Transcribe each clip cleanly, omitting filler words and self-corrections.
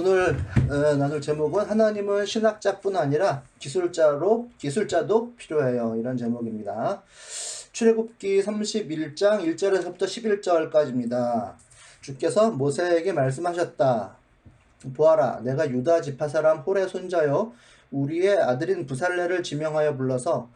오늘 나눌 제목은 하나님은 신학자뿐 아니라 기술자도 필요해요. 이런 제목입니다. 출애굽기 31장 1절에서부터 11절까지입니다. 주께서 모세에게 말씀하셨다. 보아라, 내가 유다 지파 사람 홀의 손자요 우리의 아들인 부살레를 지명하여 불러서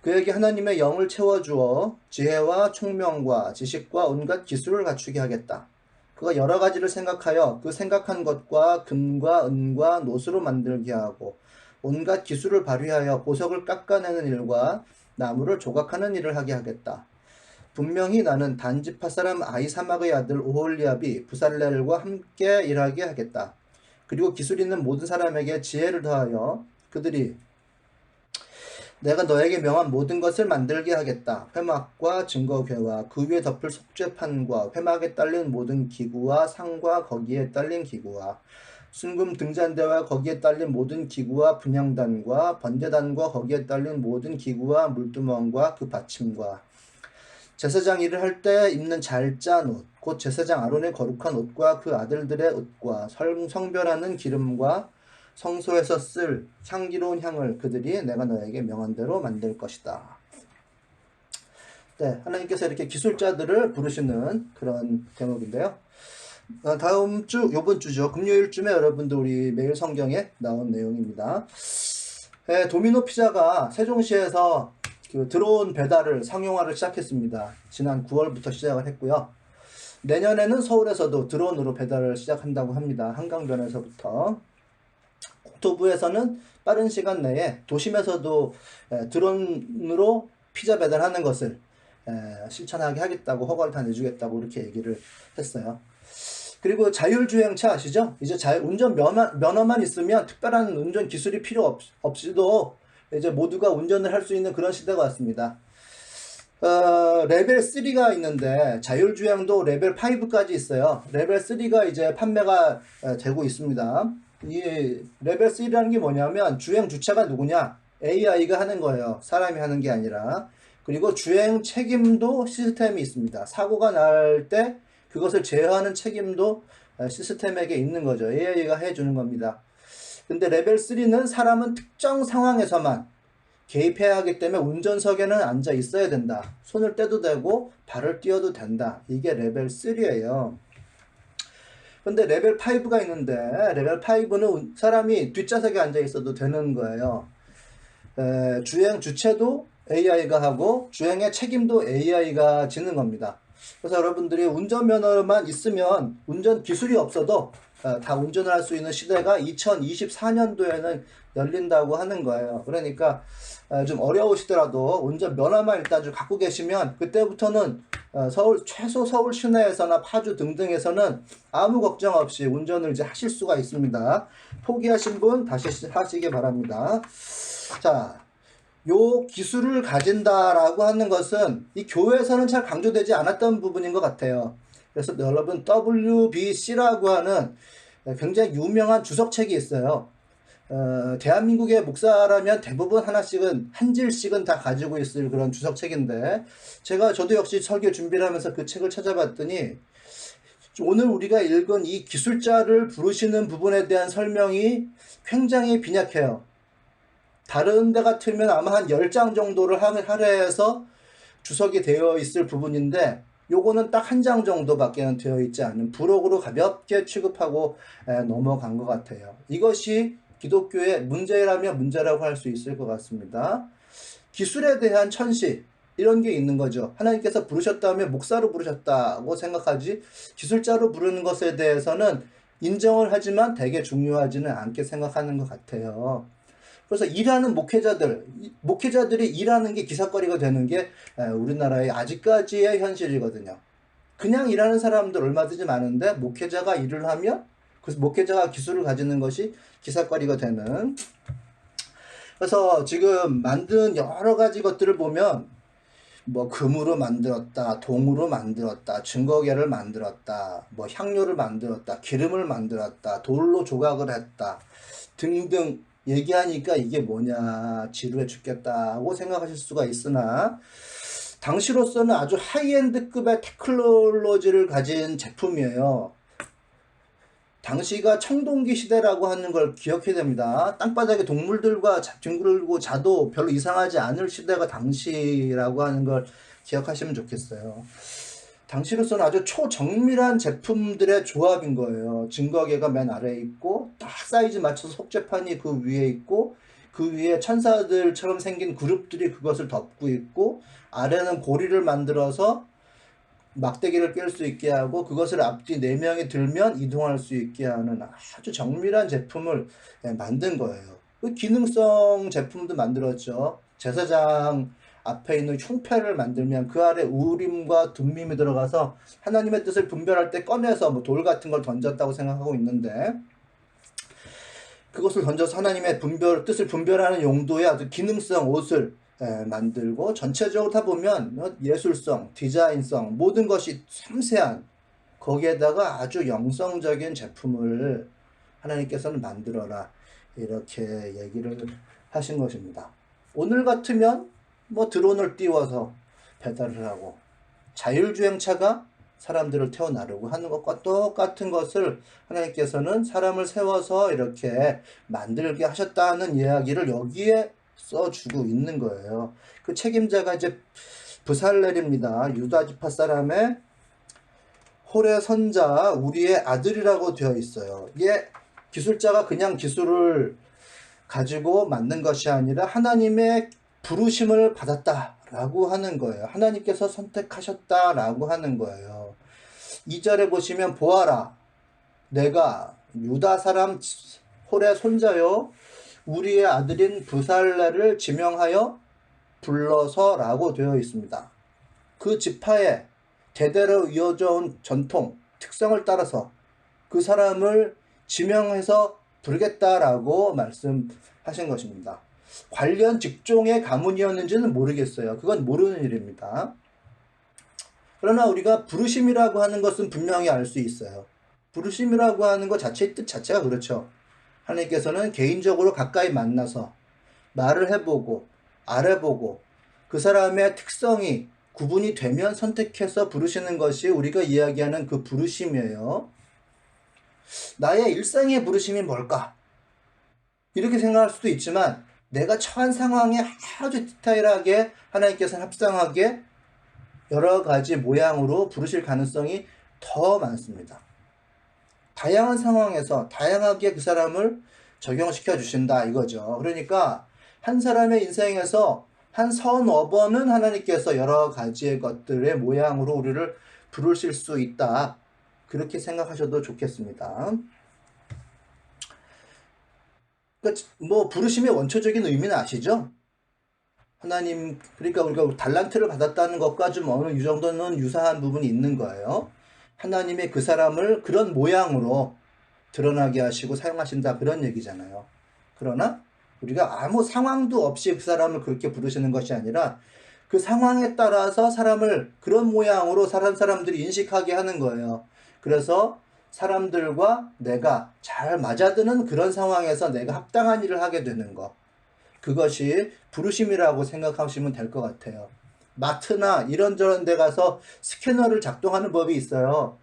그에게 하나님의 영을 채워주어 지혜와 총명과 지식과 온갖 기술을 갖추게 하겠다. 그가 여러 가지를 생각하여 그 생각한 것과 금과 은과 노수로 만들게 하고 온갖 기술을 발휘하여 보석을 깎아내는 일과 나무를 조각하는 일을 하게 하겠다. 분명히 나는 단지파 사람 아히사막의 아들 오홀리압이 부살렐과 함께 일하게 하겠다. 그리고 기술 있는 모든 사람에게 지혜를 더하여 그들이 내가 너에게 명한 모든 것을 만들게 하겠다. 회막과 증거궤와 그 위에 덮을 속죄판과 회막에 딸린 모든 기구와 상과 거기에 딸린 기구와 순금 등잔대와 거기에 딸린 모든 기구와 분향단과 번제단과 거기에 딸린 모든 기구와 물두멍과 그 받침과 제사장 일을 할 때 입는 잘 짠 옷, 곧 제사장 아론의 거룩한 옷과 그 아들들의 옷과 성별하는 기름과 성소에서 쓸 향기로운 향을 그들이 내가 너에게 명한 대로 만들 것이다. 네, 하나님께서 이렇게 기술자들을 부르시는 그런 제목인데요. 다음 주, 요번 주죠. 금요일쯤에 여러분들 우리 매일 성경에 나온 내용입니다. 네, 도미노 피자가 세종시에서 그 드론 배달을 상용화를 시작했습니다. 지난 9월부터 시작을 했고요. 내년에는 서울에서도 드론으로 배달을 시작한다고 합니다. 한강변에서부터. 국토부에서는 빠른 시간 내에 도심에서도 드론으로 피자 배달하는 것을 실천하게 하겠다고 허가를 다 내주겠다고 이렇게 얘기를 했어요. 그리고 자율주행차 아시죠? 이제 운전 면허만 있으면 특별한 운전 기술이 필요 없이도 이제 모두가 운전을 할 수 있는 그런 시대가 왔습니다. 레벨 3가 있는데 자율주행도 레벨 5까지 있어요. 레벨 3가 이제 판매가 되고 있습니다. 이 레벨 3라는 게 뭐냐면 주행 주체가 누구냐? AI가 하는 거예요. 사람이 하는 게 아니라. 그리고 주행 책임도 시스템이 있습니다. 사고가 날 때 그것을 제어하는 책임도 시스템에게 있는 거죠. AI가 해주는 겁니다. 근데 레벨 3는 사람은 특정 상황에서만 개입해야 하기 때문에 운전석에는 앉아 있어야 된다. 손을 떼도 되고 발을 띄워도 된다. 이게 레벨 3예요. 근데 레벨 5가 있는데 레벨 5는 사람이 뒷좌석에 앉아 있어도 되는 거예요. 주행 주체도 AI가 하고 주행의 책임도 AI가 지는 겁니다. 그래서 여러분들이 운전면허만 있으면 운전 기술이 없어도 다 운전을 할 수 있는 시대가 2024년도에는 열린다고 하는 거예요. 그러니까 좀 어려우시더라도 운전면허만 일단 좀 갖고 계시면 그때부터는 최소 서울 시내에서나 파주 등등에서는 아무 걱정 없이 운전을 이제 하실 수가 있습니다. 포기하신 분 다시 하시기 바랍니다. 자, 요 기술을 가진다라고 하는 것은 이 교회에서는 잘 강조되지 않았던 부분인 것 같아요. 그래서 여러분 WBC라고 하는 굉장히 유명한 주석책이 있어요. 대한민국의 목사라면 대부분 하나씩은 한 질씩은 다 가지고 있을 그런 주석책인데 저도 역시 설교 준비를 하면서 그 책을 찾아봤더니 오늘 우리가 읽은 이 기술자를 부르시는 부분에 대한 설명이 굉장히 빈약해요. 다른 데 같으면 아마 한 10장 정도를 할애해서 주석이 되어 있을 부분인데 요거는 딱 한 장 정도밖에 되어 있지 않은 부록으로 가볍게 취급하고 넘어간 것 같아요. 이것이 기독교의 문제라면 문제라고 할 수 있을 것 같습니다. 기술에 대한 천시 이런 게 있는 거죠. 하나님께서 부르셨다면 목사로 부르셨다고 생각하지 기술자로 부르는 것에 대해서는 인정을 하지만 되게 중요하지는 않게 생각하는 것 같아요. 그래서 일하는 목회자들이 일하는 게 기사거리가 되는 게 우리나라의 아직까지의 현실이거든요. 그냥 일하는 사람들 얼마든지 많은데 목회자가 일을 하면 그 목회자가 기술을 가지는 것이 기사거리가 되는. 그래서 지금 만든 여러 가지 것들을 보면 뭐 금으로 만들었다, 동으로 만들었다, 증거계를 만들었다, 뭐 향료를 만들었다, 기름을 만들었다, 돌로 조각을 했다 등등 얘기하니까 이게 뭐냐 지루해 죽겠다고 생각하실 수가 있으나 당시로서는 아주 하이엔드급의 테크놀로지를 가진 제품이에요. 당시가 청동기 시대라고 하는 걸 기억해야 됩니다. 땅바닥에 동물들과 뒹굴고 자도 별로 이상하지 않을 시대가 당시라고 하는 걸 기억하시면 좋겠어요. 당시로서는 아주 초정밀한 제품들의 조합인 거예요. 증거계가 맨 아래에 있고 딱 사이즈 맞춰서 속재판이 그 위에 있고 그 위에 천사들처럼 생긴 그룹들이 그것을 덮고 있고 아래는 고리를 만들어서 막대기를 낄 수 있게 하고 그것을 앞뒤 4명이 들면 이동할 수 있게 하는 아주 정밀한 제품을 만든 거예요. 그 기능성 제품도 만들었죠. 제사장 앞에 있는 흉패를 만들면 그 아래 우림과 둠밈이 들어가서 하나님의 뜻을 분별할 때 꺼내서 뭐 돌 같은 걸 던졌다고 생각하고 있는데 그것을 던져서 하나님의 뜻을 분별하는 용도의 아주 기능성 옷을 만들고 전체적으로 다 보면 예술성, 디자인성 모든 것이 섬세한 거기에다가 아주 영성적인 제품을 하나님께서는 만들어라 이렇게 얘기를 하신 것입니다. 오늘 같으면 뭐 드론을 띄워서 배달을 하고 자율주행차가 사람들을 태워 나르고 하는 것과 똑같은 것을 하나님께서는 사람을 세워서 이렇게 만들게 하셨다는 이야기를 여기에 써주고 있는 거예요. 그 책임자가 이제 브살렐입니다. 유다 지파 사람의 홀의 선자 우리의 아들이라고 되어 있어요. 이게 기술자가 그냥 기술을 가지고 만든 것이 아니라 하나님의 부르심을 받았다라고 하는 거예요. 하나님께서 선택하셨다라고 하는 거예요. 2절에 보시면 보아라 내가 유다 사람 홀의 손자요 우리의 아들인 브살렐을 지명하여 불러서 라고 되어 있습니다. 그 지파의 대대로 이어져 온 전통, 특성을 따라서 그 사람을 지명해서 부르겠다라고 말씀하신 것입니다. 관련 직종의 가문이었는지는 모르겠어요. 그건 모르는 일입니다. 그러나 우리가 부르심이라고 하는 것은 분명히 알 수 있어요. 부르심이라고 하는 것 자체의 뜻 자체가 그렇죠. 하나님께서는 개인적으로 가까이 만나서 말을 해보고 알아보고 그 사람의 특성이 구분이 되면 선택해서 부르시는 것이 우리가 이야기하는 그 부르심이에요. 나의 일상의 부르심이 뭘까? 이렇게 생각할 수도 있지만 내가 처한 상황에 아주 디테일하게 하나님께서는 합당하게 여러 가지 모양으로 부르실 가능성이 더 많습니다. 다양한 상황에서 다양하게 그 사람을 적용시켜 주신다 이거죠. 그러니까 한 사람의 인생에서 한 서너 번은 하나님께서 여러 가지의 것들의 모양으로 우리를 부르실 수 있다. 그렇게 생각하셔도 좋겠습니다. 그러니까 뭐 부르심의 원초적인 의미는 아시죠? 하나님 그러니까 우리가 달란트를 받았다는 것과 좀 어느 정도는 유사한 부분이 있는 거예요. 하나님의 그 사람을 그런 모양으로 드러나게 하시고 사용하신다 그런 얘기잖아요. 그러나 우리가 아무 상황도 없이 그 사람을 그렇게 부르시는 것이 아니라 그 상황에 따라서 사람을 그런 모양으로 사람들이 인식하게 하는 거예요. 그래서 사람들과 내가 잘 맞아드는 그런 상황에서 내가 합당한 일을 하게 되는 것. 그것이 부르심이라고 생각하시면 될 것 같아요. 마트나 이런저런 데 가서 스캐너를 작동하는 법이 있어요.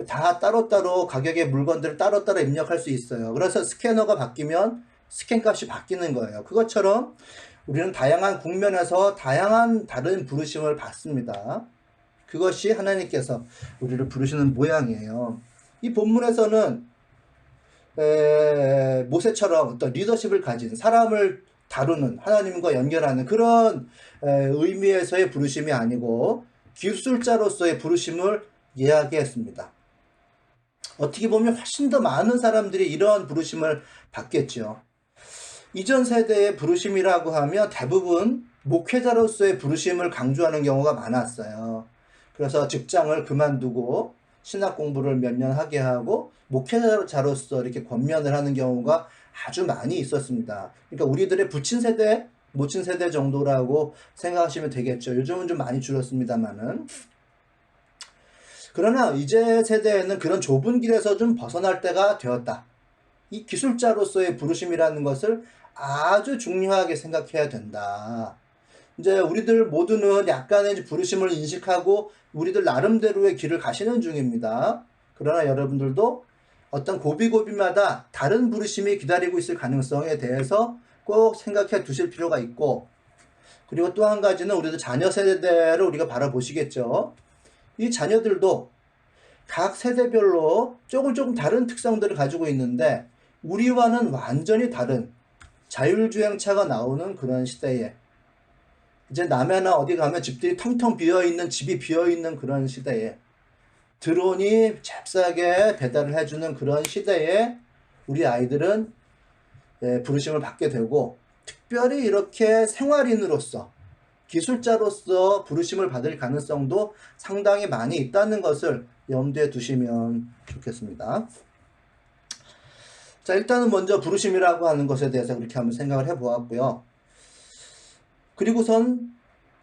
다 따로따로 가격의 물건들을 따로따로 입력할 수 있어요. 그래서 스캐너가 바뀌면 스캔값이 바뀌는 거예요. 그것처럼 우리는 다양한 국면에서 다양한 다른 부르심을 받습니다. 그것이 하나님께서 우리를 부르시는 모양이에요. 이 본문에서는 모세처럼 어떤 리더십을 가진 사람을 다루는 하나님과 연결하는 그런 의미에서의 부르심이 아니고 기술자로서의 부르심을 이야기했습니다. 어떻게 보면 훨씬 더 많은 사람들이 이러한 부르심을 받겠죠. 이전 세대의 부르심이라고 하면 대부분 목회자로서의 부르심을 강조하는 경우가 많았어요. 그래서 직장을 그만두고 신학 공부를 몇 년 하게 하고 목회자로서 이렇게 권면을 하는 경우가 아주 많이 있었습니다. 그러니까 우리들의 부친 세대, 모친 세대 정도라고 생각하시면 되겠죠. 요즘은 좀 많이 줄었습니다만은. 그러나 이제 세대에는 그런 좁은 길에서 좀 벗어날 때가 되었다. 이 기술자로서의 부르심이라는 것을 아주 중요하게 생각해야 된다. 이제 우리들 모두는 약간의 부르심을 인식하고 우리들 나름대로의 길을 가시는 중입니다. 그러나 여러분들도 어떤 고비고비마다 다른 부르심이 기다리고 있을 가능성에 대해서 꼭 생각해 두실 필요가 있고, 그리고 또 한 가지는 우리도 자녀 세대를 우리가 바라보시겠죠. 이 자녀들도 각 세대별로 조금 다른 특성들을 가지고 있는데 우리와는 완전히 다른 자율주행차가 나오는 그런 시대에, 이제 남해나 어디 가면 집들이 텅텅 비어있는, 집이 비어있는 그런 시대에, 드론이 잽싸게 배달을 해주는 그런 시대에 우리 아이들은 부르심을 받게 되고, 특별히 이렇게 생활인으로서, 기술자로서 부르심을 받을 가능성도 상당히 많이 있다는 것을 염두에 두시면 좋겠습니다. 자, 일단은 먼저 부르심이라고 하는 것에 대해서 그렇게 한번 생각을 해보았고요. 그리고선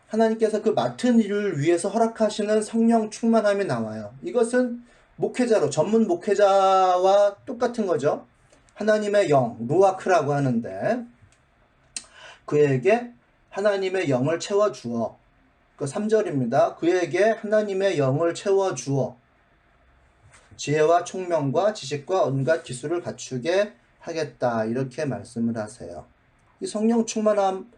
하나님께서 그 맡은 일을 위해서 허락하시는 성령 충만함이 나와요. 이것은 목회자로, 전문 목회자와 똑같은 거죠. 하나님의 영, 루아크라고 하는데, 그에게 하나님의 영을 채워주어, 그 3절입니다. 그에게 하나님의 영을 채워주어 지혜와 총명과 지식과 온갖 기술을 갖추게 하겠다, 이렇게 말씀을 하세요. 이 성령 충만함,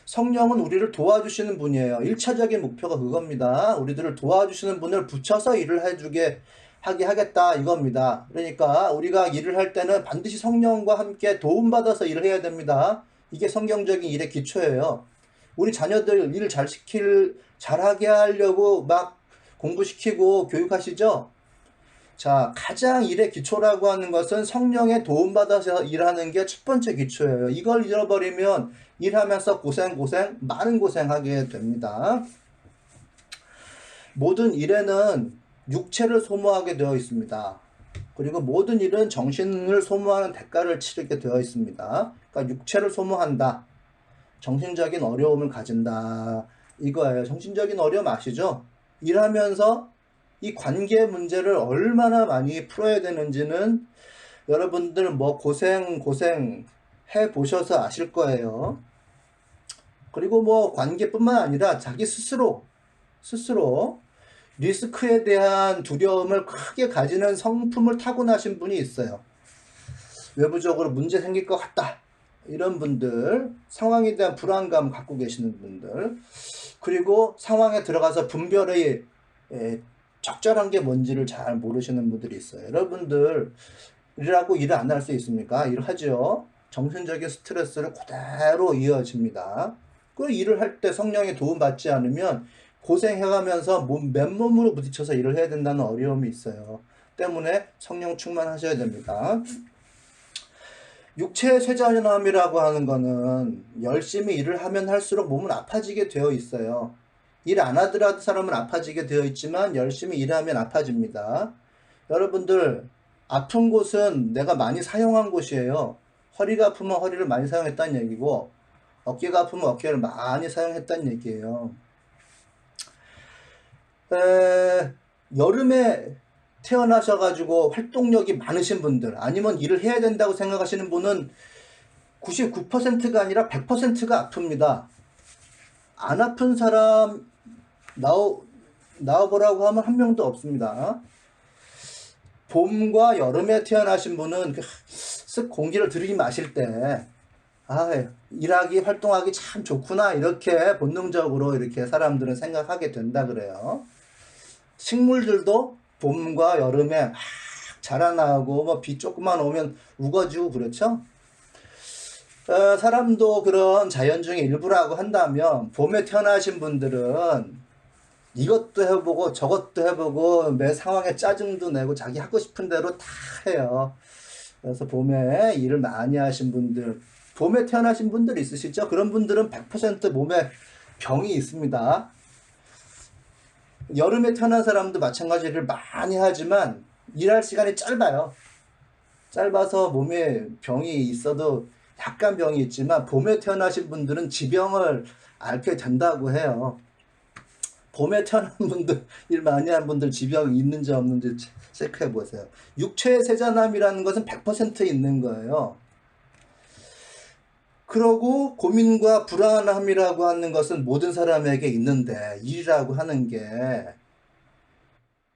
성령은 우리를 도와주시는 분이에요. 1차적인 목표가 그겁니다. 우리들을 도와주시는 분을 붙여서 일을 하게 하겠다, 이겁니다. 그러니까 우리가 일을 할 때는 반드시 성령과 함께 도움받아서 일을 해야 됩니다. 이게 성경적인 일의 기초예요. 우리 자녀들 일 잘하게 하려고 막 공부시키고 교육하시죠? 자, 가장 일의 기초라고 하는 것은 성령의 도움받아서 일하는 게 첫 번째 기초예요. 이걸 잃어버리면 일하면서 많은 고생하게 됩니다. 모든 일에는 육체를 소모하게 되어 있습니다. 그리고 모든 일은 정신을 소모하는 대가를 치르게 되어 있습니다. 그러니까 육체를 소모한다, 정신적인 어려움을 가진다, 이거예요. 정신적인 어려움 아시죠? 일하면서 이 관계 문제를 얼마나 많이 풀어야 되는지는 여러분들 뭐 고생 해 보셔서 아실 거예요. 그리고 뭐 관계뿐만 아니라 자기 스스로 리스크에 대한 두려움을 크게 가지는 성품을 타고나신 분이 있어요. 외부적으로 문제 생길 것 같다, 이런 분들, 상황에 대한 불안감 갖고 계시는 분들, 그리고 상황에 들어가서 분별의 적절한 게 뭔지를 잘 모르시는 분들이 있어요. 여러분들 일하고 일을 안 할 수 있습니까? 일하죠. 정신적인 스트레스를 그대로 이어집니다. 그 일을 할 때 성령의 도움 받지 않으면 고생해가면서 맨몸으로 부딪혀서 일을 해야 된다는 어려움이 있어요. 때문에 성령 충만하셔야 됩니다. 육체의 쇠잔함이라고 하는 거는 열심히 일을 하면 할수록 몸은 아파지게 되어 있어요. 일 안 하더라도 사람은 아파지게 되어 있지만 열심히 일하면 아파집니다. 여러분들, 아픈 곳은 내가 많이 사용한 곳이에요. 허리가 아프면 허리를 많이 사용했다는 얘기고, 어깨가 아프면 어깨를 많이 사용했다는 얘기예요. 여름에 태어나셔가지고 활동력이 많으신 분들, 아니면 일을 해야 된다고 생각하시는 분은 99%가 아니라 100%가 아픕니다. 안 아픈 사람 나와보라고 하면 한 명도 없습니다. 봄과 여름에 태어나신 분은 쓱 공기를 들이마실 때, 일하기, 활동하기 참 좋구나, 이렇게 본능적으로 이렇게 사람들은 생각하게 된다 그래요. 식물들도 봄과 여름에 막 자라나고, 뭐 비 조금만 오면 우거지고 그렇죠. 사람도 그런 자연 중의 일부라고 한다면, 봄에 태어나신 분들은 이것도 해보고 저것도 해보고 매 상황에 짜증도 내고 자기 하고 싶은 대로 다 해요. 그래서 봄에 일을 많이 하신 분들, 봄에 태어나신 분들 있으시죠? 그런 분들은 100% 몸에 병이 있습니다. 여름에 태어난 사람도 마찬가지 일을 많이 하지만 일할 시간이 짧아요. 짧아서 몸에 병이 있어도 약간 병이 있지만, 봄에 태어나신 분들은 지병을 앓게 된다고 해요. 봄에 태어난 분들, 일 많이 한 분들 지병이 있는지 없는지 체크해 보세요. 육체의 세잔함이라는 것은 100% 있는 거예요. 그러고 고민과 불안함이라고 하는 것은 모든 사람에게 있는데, 일이라고 하는 게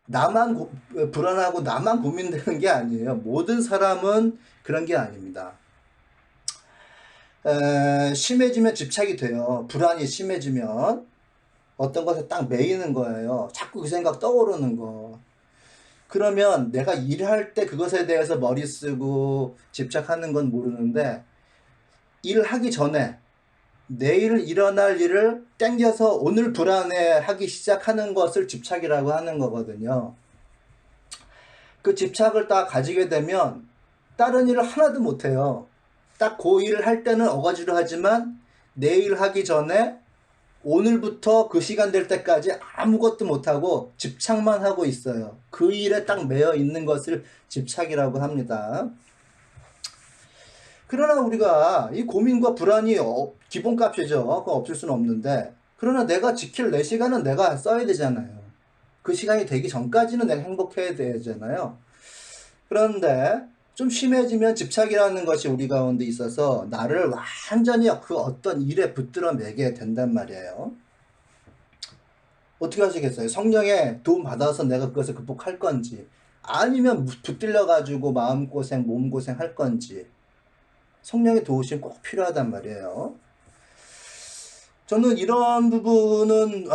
불안하고 나만 고민되는 게 아니에요. 모든 사람은 그런 게 아닙니다. 심해지면 집착이 돼요. 불안이 심해지면 어떤 것에 딱 매이는 거예요. 자꾸 그 생각 떠오르는 거. 그러면 내가 일할 때 그것에 대해서 머리 쓰고 집착하는 건 모르는데, 일하기 전에 내일 일어날 일을 땡겨서 오늘 불안해하기 시작하는 것을 집착이라고 하는 거거든요. 그 집착을 딱 가지게 되면 다른 일을 하나도 못해요. 딱 그 일을 할 때는 어거지로 하지만 내일 하기 전에 오늘부터 그 시간 될 때까지 아무것도 못하고 집착만 하고 있어요. 그 일에 딱 매여 있는 것을 집착이라고 합니다. 그러나 우리가 이 고민과 불안이 기본값이죠. 그거 없을 수는 없는데, 그러나 내가 지킬 내 시간은 내가 써야 되잖아요. 그 시간이 되기 전까지는 내가 행복해야 되잖아요. 그런데 좀 심해지면 집착이라는 것이 우리 가운데 있어서 나를 완전히 그 어떤 일에 붙들어 매게 된단 말이에요. 어떻게 하시겠어요? 성령의 도움 받아서 내가 그것을 극복할 건지, 아니면 붙들려 가지고 마음고생 몸고생 할 건지. 성령의 도우심 꼭 필요하단 말이에요. 저는 이런 부분은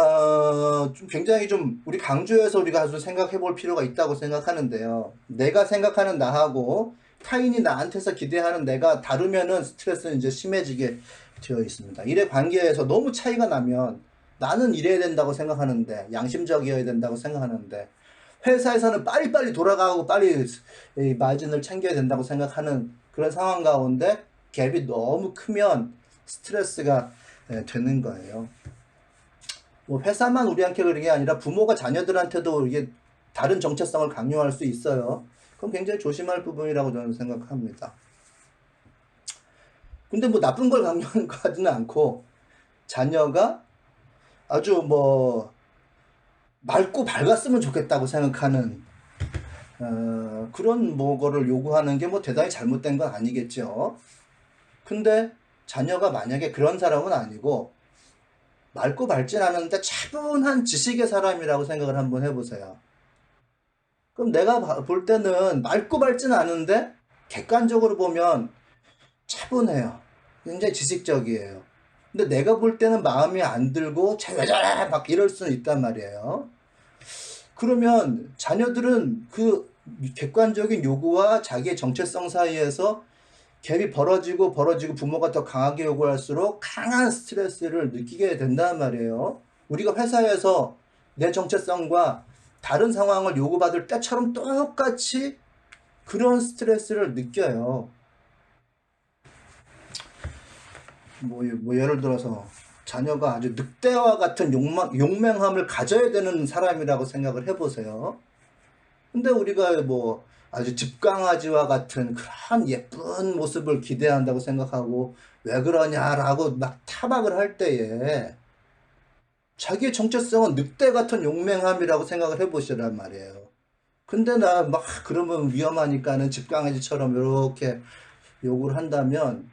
좀 굉장히 좀 우리 강조해서 우리가 아주 생각해 볼 필요가 있다고 생각하는데요. 내가 생각하는 나하고 타인이 나한테서 기대하는 내가 다르면은 스트레스는 이제 심해지게 되어 있습니다. 일의 관계에서 너무 차이가 나면 나는 이래야 된다고 생각하는데, 양심적이어야 된다고 생각하는데, 회사에서는 빨리빨리 돌아가고 빨리 마진을 챙겨야 된다고 생각하는 그런 상황 가운데 갭이 너무 크면 스트레스가 되는 거예요. 뭐 회사만 우리한테 그런 게 아니라 부모가 자녀들한테도 이게 다른 정체성을 강요할 수 있어요. 그건 굉장히 조심할 부분이라고 저는 생각합니다. 근데 뭐 나쁜 걸 강요하는 거 하지는 않고, 자녀가 아주 뭐 맑고 밝았으면 좋겠다고 생각하는 그런 거를 요구하는 게 뭐 대단히 잘못된 건 아니겠죠. 근데 자녀가 만약에 그런 사람은 아니고 맑고 밝진 않은데 차분한 지식의 사람이라고 생각을 한번 해보세요. 그럼 내가 볼 때는 맑고 밝진 않은데 객관적으로 보면 차분해요. 굉장히 지식적이에요. 근데 내가 볼 때는 마음이 안 들고 왜 저래 막 이럴 수는 있단 말이에요. 그러면 자녀들은 그 객관적인 요구와 자기의 정체성 사이에서 갭이 벌어지고 부모가 더 강하게 요구할수록 강한 스트레스를 느끼게 된단 말이에요. 우리가 회사에서 내 정체성과 다른 상황을 요구받을 때처럼 똑같이 그런 스트레스를 느껴요. 뭐 예를 들어서 자녀가 아주 늑대와 같은 용맹함을 가져야 되는 사람이라고 생각을 해보세요. 근데 우리가 뭐 아주 집강아지와 같은 그런 예쁜 모습을 기대한다고 생각하고 왜 그러냐라고 막 타박을 할 때에 자기의 정체성은 늑대 같은 용맹함이라고 생각을 해보시란 말이에요. 근데 나 막 그러면 위험하니까는 집강아지처럼 이렇게 요구를 한다면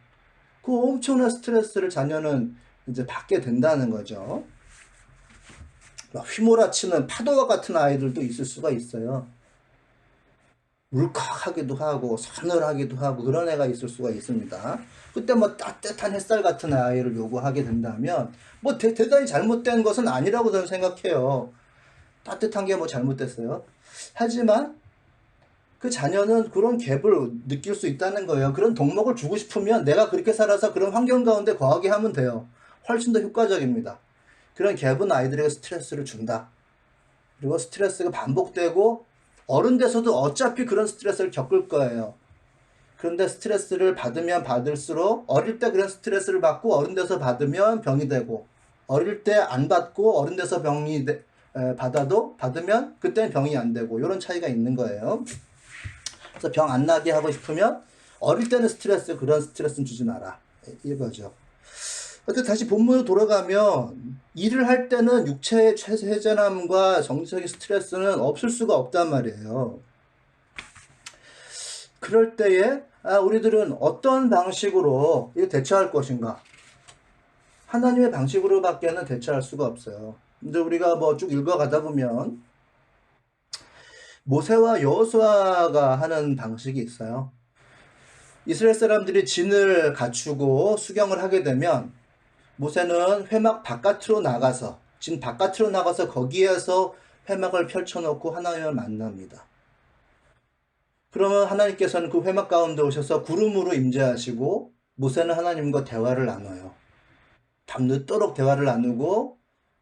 그 엄청난 스트레스를 자녀는 이제 받게 된다는 거죠. 막 휘몰아치는 파도와 같은 아이들도 있을 수가 있어요. 울컥하기도 하고 서늘하기도 하고 그런 애가 있을 수가 있습니다. 그때 뭐 따뜻한 햇살 같은 아이를 요구하게 된다면 뭐 대단히 잘못된 것은 아니라고 저는 생각해요. 따뜻한 게 뭐 잘못됐어요? 하지만 그 자녀는 그런 갭을 느낄 수 있다는 거예요. 그런 덕목을 주고 싶으면 내가 그렇게 살아서 그런 환경 가운데 거하게 하면 돼요. 훨씬 더 효과적입니다. 그런 갭은 아이들에게 스트레스를 준다. 그리고 스트레스가 반복되고 어른 돼서도 어차피 그런 스트레스를 겪을 거예요. 그런데 스트레스를 받으면 받을수록 어릴 때 그런 스트레스를 받고 어른 돼서 받으면 병이 되고, 어릴 때 안 받고 어른 돼서 받으면 그때는 병이 안 되고, 이런 차이가 있는 거예요. 그래서 병 안 나게 하고 싶으면 어릴 때는 그런 스트레스는 주지 마라, 이거죠. 근데 다시 본문으로 돌아가면 일을 할 때는 육체의 회전함과 정신적인 스트레스는 없을 수가 없단 말이에요. 그럴 때에 우리들은 어떤 방식으로 대처할 것인가? 하나님의 방식으로밖에는 대처할 수가 없어요. 근데 우리가 뭐 쭉 읽어가다 보면 모세와 여호수아가 하는 방식이 있어요. 이스라엘 사람들이 진을 갖추고 수경을 하게 되면 모세는 회막 바깥으로 나가서 진 바깥으로 나가서 거기에서 회막을 펼쳐놓고 하나님을 만납니다. 그러면 하나님께서는 그 회막 가운데 오셔서 구름으로 임재하시고 모세는 하나님과 대화를 나눠요. 밤늦도록 대화를 나누고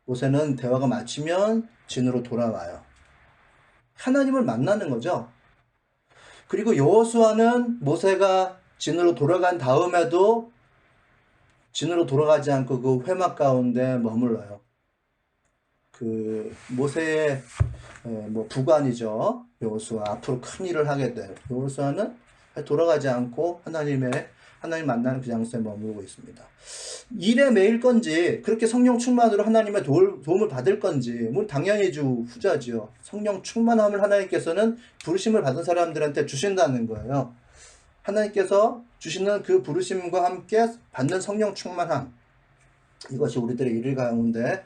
모세는 대화가 마치면 진으로 돌아와요. 하나님을 만나는 거죠. 그리고 여호수아는 모세가 진으로 돌아간 다음에도 진으로 돌아가지 않고 그 회막 가운데 머물러요. 그 모세의 뭐 부관이죠. 여호수아 앞으로 큰 일을 하게 될 여호수아는 돌아가지 않고 하나님 만나는 그 장소에 머물고 있습니다. 일에 매일 건지 그렇게 성령 충만으로 하나님의 도움을 받을 건지 뭐 당연히 후자지요. 성령 충만함을 하나님께서는 부르심을 받은 사람들한테 주신다는 거예요. 하나님께서 주시는 그 부르심과 함께 받는 성령 충만함, 이것이 우리들의 일 가운데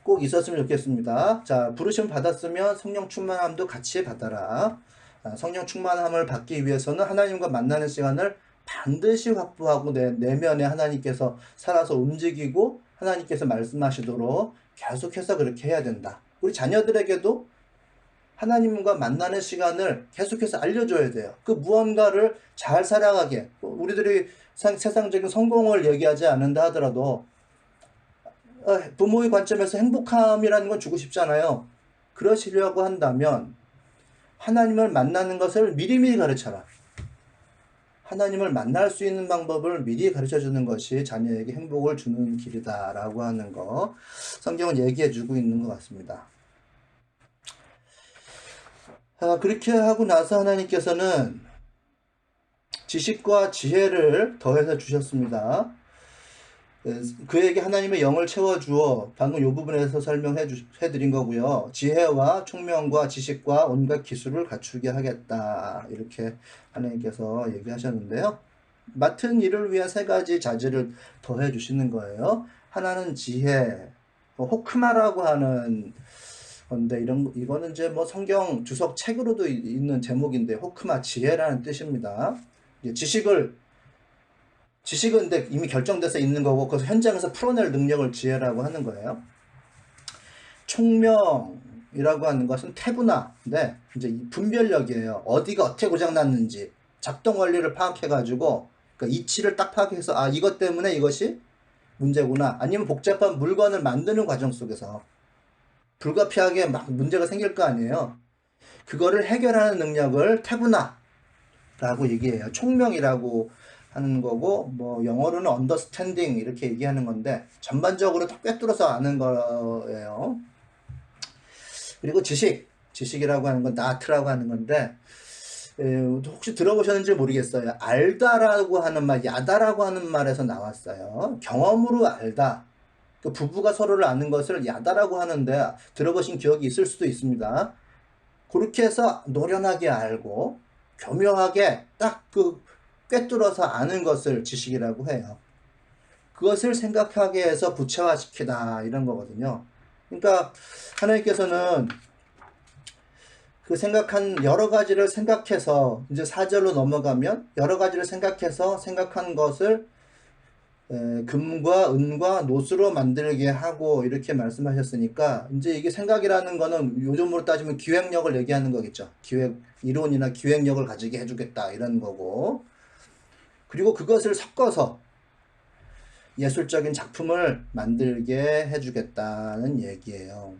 꼭 있었으면 좋겠습니다. 자, 부르심 받았으면 성령 충만함도 같이 받아라. 성령 충만함을 받기 위해서는 하나님과 만나는 시간을 반드시 확보하고 내면에 하나님께서 살아서 움직이고 하나님께서 말씀하시도록 계속해서 그렇게 해야 된다. 우리 자녀들에게도 하나님과 만나는 시간을 계속해서 알려줘야 돼요. 그 무언가를 잘 살아가게, 우리들이 세상적인 성공을 얘기하지 않는다 하더라도 부모의 관점에서 행복함이라는 건 주고 싶잖아요. 그러시려고 한다면 하나님을 만나는 것을 미리미리 가르쳐라. 하나님을 만날 수 있는 방법을 미리 가르쳐주는 것이 자녀에게 행복을 주는 길이다라고 하는 거 성경은 얘기해주고 있는 것 같습니다. 그렇게 하고 나서 하나님께서는 지식과 지혜를 더해서 주셨습니다. 그에게 하나님의 영을 채워주어 방금 이 부분에서 설명해드린 거고요. 지혜와 총명과 지식과 온갖 기술을 갖추게 하겠다. 이렇게 하나님께서 얘기하셨는데요. 맡은 일을 위해 3가지 자질을 더해주시는 거예요. 하나는 지혜, 호크마라고 하는 건데 이거는 이제 뭐 성경 주석 책으로도 있는 제목인데 호크마 지혜라는 뜻입니다. 지식은 근데 이미 결정돼서 있는 거고 그래서 현장에서 풀어낼 능력을 지혜라고 하는 거예요. 총명이라고 하는 것은 태분화인데 이제 분별력이에요. 어디가 어떻게 고장났는지 작동 원리를 파악해가지고 그러니까 이치를 딱 파악해서 이것 때문에 이것이 문제구나. 아니면 복잡한 물건을 만드는 과정 속에서 불가피하게 막 문제가 생길 거 아니에요. 그거를 해결하는 능력을 태분화라고 얘기해요. 총명이라고 하는 거고 뭐 영어로는 understanding 이렇게 얘기하는 건데 전반적으로 다 꿰뚫어서 아는 거예요. 그리고 지식이라고 하는 건 나트라고 하는 건데 혹시 들어보셨는지 모르겠어요. 알다라고 하는 말, 야다라고 하는 말에서 나왔어요. 경험으로 알다. 그 부부가 서로를 아는 것을 야다라고 하는데 들어보신 기억이 있을 수도 있습니다. 그렇게 해서 노련하게 알고 교묘하게 딱 꿰뚫어서 아는 것을 지식이라고 해요. 그것을 생각하게 해서 구체화시키다 이런 거거든요. 그러니까 하나님께서는 그 생각한 여러 가지를 생각해서 이제 4절로 넘어가면 여러 가지를 생각해서 생각한 것을 금과 은과 노수로 만들게 하고 이렇게 말씀하셨으니까 이제 이게 생각이라는 거는 요즘으로 따지면 기획력을 얘기하는 거겠죠. 이론이나 기획력을 가지게 해주겠다 이런 거고 그리고 그것을 섞어서 예술적인 작품을 만들게 해주겠다는 얘기예요.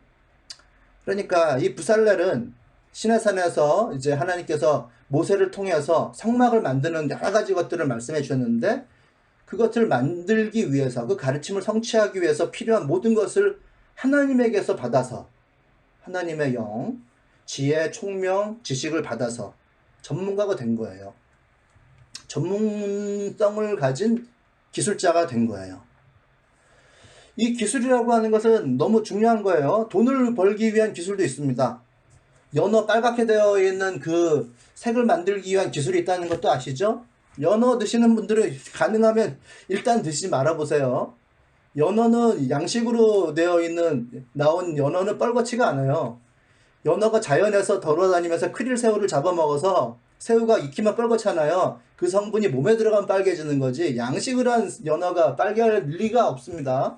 그러니까 이 부살렐은 시내산에서 이제 하나님께서 모세를 통해서 성막을 만드는 여러 가지 것들을 말씀해 주셨는데 그것을 만들기 위해서 그 가르침을 성취하기 위해서 필요한 모든 것을 하나님에게서 받아서 하나님의 영, 지혜, 총명, 지식을 받아서 전문가가 된 거예요. 전문성을 가진 기술자가 된 거예요. 이 기술이라고 하는 것은 너무 중요한 거예요. 돈을 벌기 위한 기술도 있습니다. 연어 빨갛게 되어 있는 그 색을 만들기 위한 기술이 있다는 것도 아시죠? 연어 드시는 분들은 가능하면 일단 드시지 말아보세요. 연어는 양식으로 나온 연어는 뻘겋지가 않아요. 연어가 자연에서 돌아다니면서 크릴 새우를 잡아먹어서 새우가 익히면 빨갛잖아요. 그 성분이 몸에 들어가면 빨개지는 거지 양식을 한 연어가 빨개할 리가 없습니다.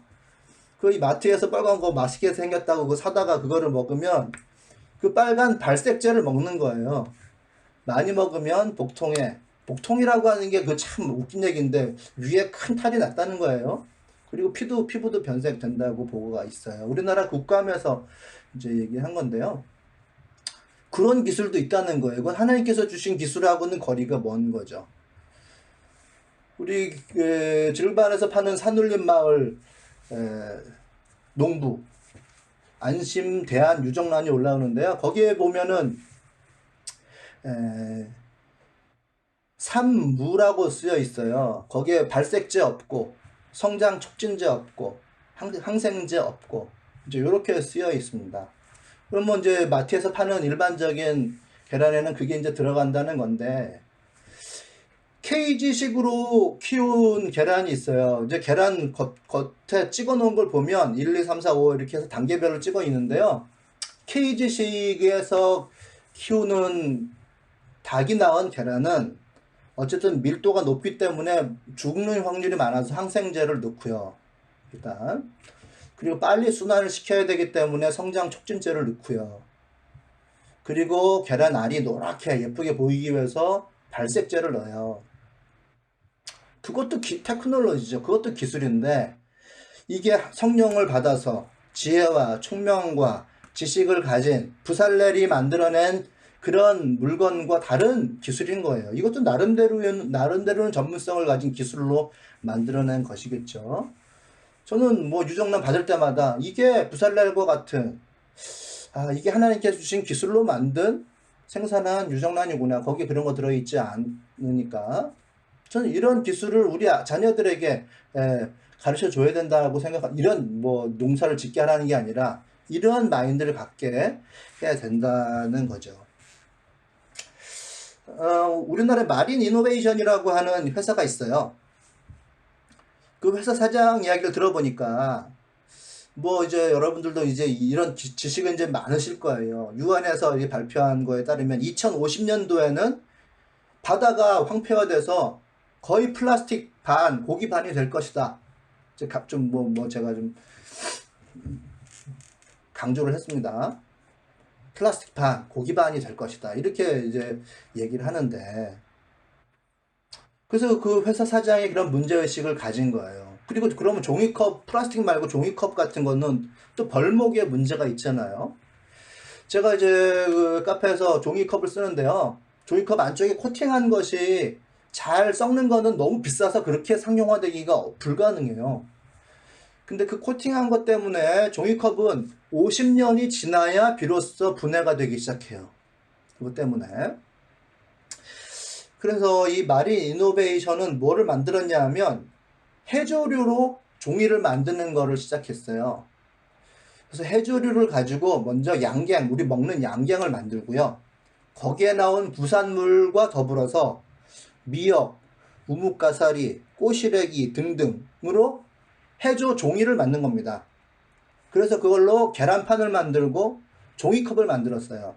그 마트에서 빨간 거 맛있게 생겼다고 그거 사다가 그거를 먹으면 그 빨간 발색제를 먹는 거예요. 많이 먹으면 복통에, 복통이라고 하는 게 그 참 웃긴 얘기인데 위에 큰 탈이 났다는 거예요. 그리고 피부도 변색된다고 보고가 있어요. 우리나라 국감에서 이제 얘기한 건데요. 그런 기술도 있다는 거예요. 이건 하나님께서 주신 기술하고는 거리가 먼 거죠. 우리 들반에서 파는 산울림 마을 농부 안심 대한 유정란이 올라오는데요. 거기에 보면은 산무라고 쓰여 있어요. 거기에 발색제 없고 성장 촉진제 없고 항생제 없고 이제 이렇게 쓰여 있습니다. 그러면 이제 마트에서 파는 일반적인 계란에는 그게 이제 들어간다는 건데 케이지식으로 키운 계란이 있어요. 이제 계란 겉에 찍어 놓은 걸 보면 1, 2, 3, 4, 5 이렇게 해서 단계별로 찍어 있는데요. 케이지식에서 키우는 닭이 낳은 계란은 어쨌든 밀도가 높기 때문에 죽는 확률이 많아서 항생제를 넣고요. 일단 그리고 빨리 순환을 시켜야 되기 때문에 성장 촉진제를 넣고요. 그리고 계란 알이 노랗게 예쁘게 보이기 위해서 발색제를 넣어요. 그것도 테크놀로지죠. 그것도 기술인데 이게 성령을 받아서 지혜와 총명과 지식을 가진 부살렐이 만들어낸 그런 물건과 다른 기술인 거예요. 이것도 나름대로는 전문성을 가진 기술로 만들어낸 것이겠죠. 저는 뭐 유정란 받을 때마다 이게 부살렐과 같은 이게 하나님께서 주신 기술로 만든 생산한 유정란이구나. 거기에 그런 거 들어있지 않으니까 저는 이런 기술을 우리 자녀들에게 가르쳐 줘야 된다고 생각합니다. 이런 뭐 농사를 짓게 하라는 게 아니라 이런 마인드를 갖게 해야 된다는 거죠. 우리나라에 마린 이노베이션이라고 하는 회사가 있어요. 그 회사 사장 이야기를 들어보니까 뭐 이제 여러분들도 이제 이런 지식은 이제 많으실 거예요. 유엔에서 발표한 거에 따르면 2050년도에는 바다가 황폐화돼서 거의 플라스틱 반, 고기 반이 될 것이다. 제가 좀 강조를 했습니다. 플라스틱 반, 고기 반이 될 것이다. 이렇게 이제 얘기를 하는데, 그래서 그 회사 사장이 그런 문제의식을 가진 거예요. 그리고 그러면 종이컵, 플라스틱 말고 종이컵 같은 거는 또 벌목에 문제가 있잖아요. 제가 이제 그 카페에서 종이컵을 쓰는데요. 종이컵 안쪽에 코팅한 것이 잘 썩는 거는 너무 비싸서 그렇게 상용화되기가 불가능해요. 근데 그 코팅한 것 때문에 종이컵은 50년이 지나야 비로소 분해가 되기 시작해요. 그것 때문에. 그래서 이 마린 이노베이션은 뭐를 만들었냐 하면 해조류로 종이를 만드는 거를 시작했어요. 그래서 해조류를 가지고 먼저 양갱, 우리 먹는 양갱을 만들고요. 거기에 나온 부산물과 더불어서 미역, 우뭇가사리, 꼬시래기 등등으로 해조 종이를 만든 겁니다. 그래서 그걸로 계란판을 만들고 종이컵을 만들었어요.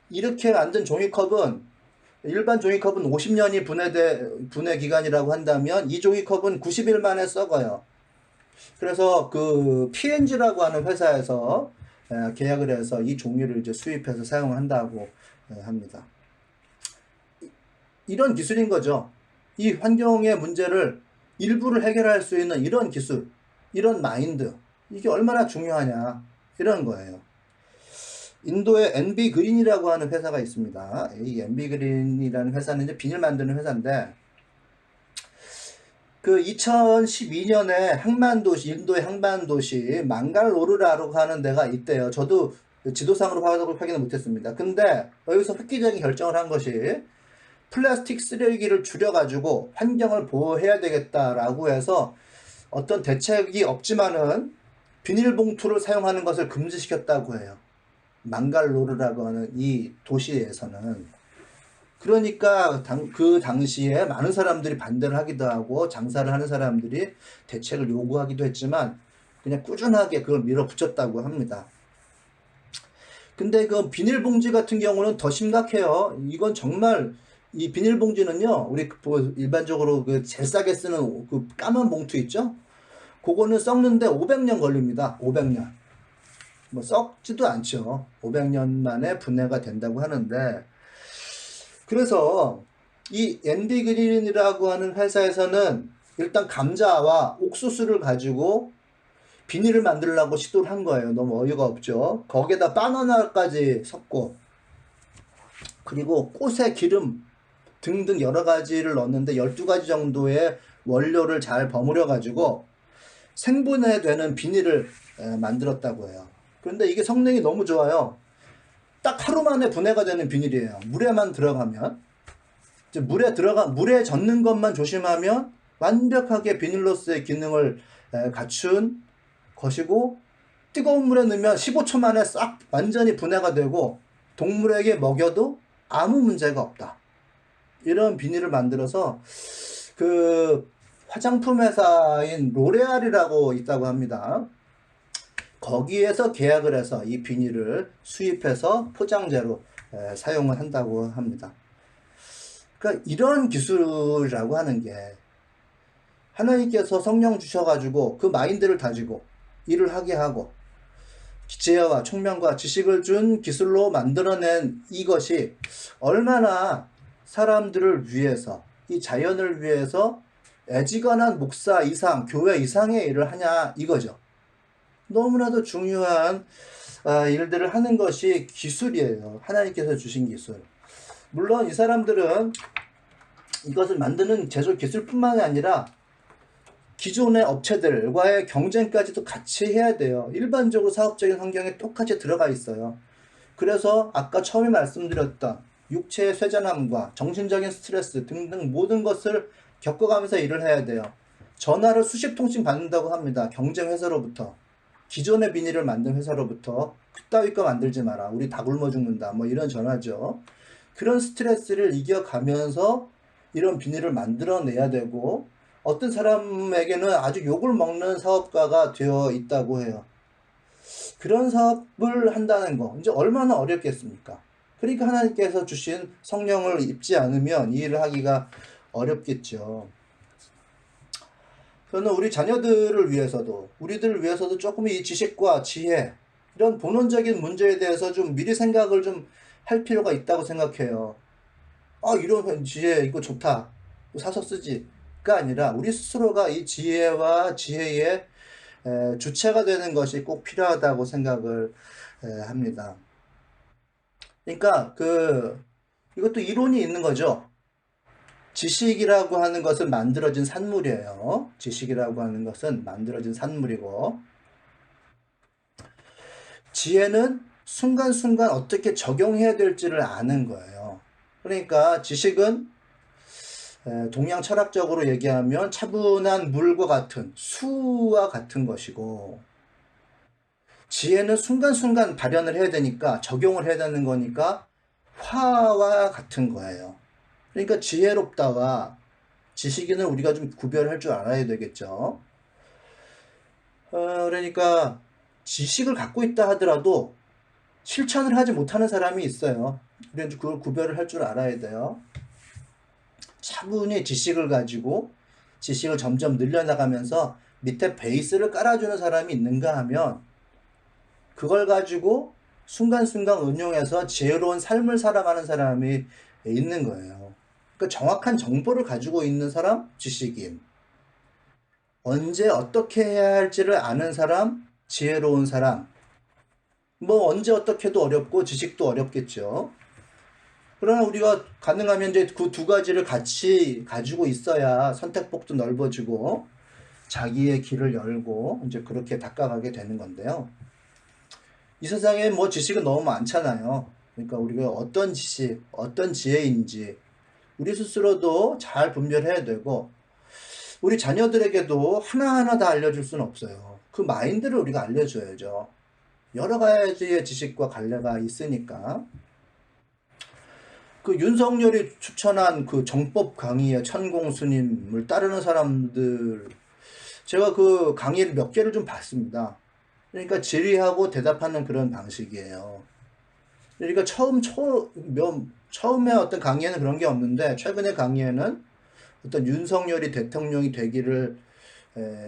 이렇게 만든 종이컵은 일반 종이컵은 50년이 분해 기간이라고 한다면 이 종이컵은 90일 만에 썩어요. 그래서 그 P&G라고 하는 회사에서 계약을 해서 이 종이를 이제 수입해서 사용한다고 합니다. 이런 기술인 거죠. 이 환경의 문제를 일부를 해결할 수 있는 이런 기술, 이런 마인드, 이게 얼마나 중요하냐 이런 거예요. 인도의 NB 그린이라고 하는 회사가 있습니다. 이 NB 그린이라는 회사는 이제 비닐 만드는 회사인데 그 2012년에 항만도시, 인도의 항만도시 망갈로르라고 하는 데가 있대요. 저도 지도상으로 확인을 못했습니다. 근데 여기서 획기적인 결정을 한 것이 플라스틱 쓰레기를 줄여가지고 환경을 보호해야 되겠다라고 해서 어떤 대책이 없지만은 비닐봉투를 사용하는 것을 금지시켰다고 해요. 망갈로르라고 하는 이 도시에서는. 그러니까 그 당시에 많은 사람들이 반대를 하기도 하고 장사를 하는 사람들이 대책을 요구하기도 했지만 그냥 꾸준하게 그걸 밀어붙였다고 합니다. 근데 그 비닐봉지 같은 경우는 더 심각해요. 이건 정말 이 비닐봉지는요, 우리 일반적으로 그 제일 싸게 쓰는 그 까만 봉투 있죠? 그거는 썩는데 500년 걸립니다. 500년. 뭐 썩지도 않죠. 500년 만에 분해가 된다고 하는데, 그래서 이 앤디그린이라고 하는 회사에서는 일단 감자와 옥수수를 가지고 비닐을 만들려고 시도를 한 거예요. 너무 어이가 없죠. 거기에다 바나나까지 섞고, 그리고 꽃의 기름 등등 여러 가지를 넣었는데 12가지 정도의 원료를 잘 버무려 가지고 생분해되는 비닐을 만들었다고 해요. 그런데 이게 성능이 너무 좋아요. 딱 하루 만에 분해가 되는 비닐이에요. 물에만 들어가면. 이제 물에 젖는 것만 조심하면 완벽하게 비닐로스의 기능을 갖춘 것이고, 뜨거운 물에 넣으면 15초 만에 싹 완전히 분해가 되고 동물에게 먹여도 아무 문제가 없다. 이런 비닐을 만들어서 그 화장품 회사인 로레알이라고 있다고 합니다. 거기에서 계약을 해서 이 비닐을 수입해서 포장재로 사용을 한다고 합니다. 그러니까 이런 기술이라고 하는 게 하나님께서 성령 주셔가지고 그 마인드를 다지고 일을 하게 하고 지혜와 총명과 지식을 준 기술로 만들어낸 이것이 얼마나 사람들을 위해서, 이 자연을 위해서 애지간한 목사 이상, 교회 이상의 일을 하냐 이거죠. 너무나도 중요한 일들을 하는 것이 기술이에요. 하나님께서 주신 기술. 물론 이 사람들은 이것을 만드는 제조 기술뿐만이 아니라 기존의 업체들과의 경쟁까지도 같이 해야 돼요. 일반적으로 사업적인 환경에 똑같이 들어가 있어요. 그래서 아까 처음에 말씀드렸던 육체의 쇠잔함과 정신적인 스트레스 등등 모든 것을 겪어가면서 일을 해야 돼요. 전화를 수십 통씩 받는다고 합니다. 경쟁 회사로부터. 기존의 비닐을 만든 회사로부터 그따위 거 만들지 마라. 우리 다 굶어 죽는다. 뭐 이런 전화죠. 그런 스트레스를 이겨가면서 이런 비닐을 만들어내야 되고, 어떤 사람에게는 아주 욕을 먹는 사업가가 되어 있다고 해요. 그런 사업을 한다는 거 이제 얼마나 어렵겠습니까? 그러니까 하나님께서 주신 성령을 입지 않으면 이 일을 하기가 어렵겠죠. 저는 우리 자녀들을 위해서도, 우리들을 위해서도 조금 이 지식과 지혜, 이런 본원적인 문제에 대해서 좀 미리 생각을 좀 할 필요가 있다고 생각해요. 이런 지혜 이거 좋다, 사서 쓰지가 아니라 우리 스스로가 이 지혜와 지혜의 주체가 되는 것이 꼭 필요하다고 생각을 합니다. 그러니까 이것도 이론이 있는 거죠. 지식이라고 하는 것은 만들어진 산물이에요. 지식이라고 하는 것은 만들어진 산물이고, 지혜는 순간순간 어떻게 적용해야 될지를 아는 거예요. 그러니까 지식은 동양 철학적으로 얘기하면 차분한 물과 같은 수와 같은 것이고, 지혜는 순간순간 발현을 해야 되니까, 적용을 해야 되는 거니까 화와 같은 거예요. 그러니까 지혜롭다와 지식인을 우리가 좀 구별할 줄 알아야 되겠죠. 그러니까 지식을 갖고 있다 하더라도 실천을 하지 못하는 사람이 있어요. 그래서 그걸 구별을 할 줄 알아야 돼요. 차분히 지식을 가지고 지식을 점점 늘려나가면서 밑에 베이스를 깔아주는 사람이 있는가 하면 그걸 가지고 순간순간 응용해서 지혜로운 삶을 살아가는 사람이 있는 거예요. 그러니까 정확한 정보를 가지고 있는 사람, 지식인. 언제 어떻게 해야 할지를 아는 사람, 지혜로운 사람. 뭐 언제 어떻게 해도 어렵고 지식도 어렵겠죠. 그러나 우리가 가능하면 이제 그 두 가지를 같이 가지고 있어야 선택폭도 넓어지고 자기의 길을 열고 이제 그렇게 닦아가게 되는 건데요. 이 세상에 뭐 지식은 너무 많잖아요. 그러니까 우리가 어떤 지식, 어떤 지혜인지 우리 스스로도 잘 분별해야 되고, 우리 자녀들에게도 하나하나 다 알려줄 수는 없어요. 그 마인드를 우리가 알려줘야죠. 여러 가지의 지식과 관례가 있으니까. 그 윤석열이 추천한 그 정법 강의의 천공스님을 따르는 사람들, 제가 그 강의를 몇 개를 좀 봤습니다. 그러니까 질의하고 대답하는 그런 방식이에요. 그러니까 처음에 어떤 강의에는 그런 게 없는데 최근의 강의에는 어떤 윤석열이 대통령이 되기를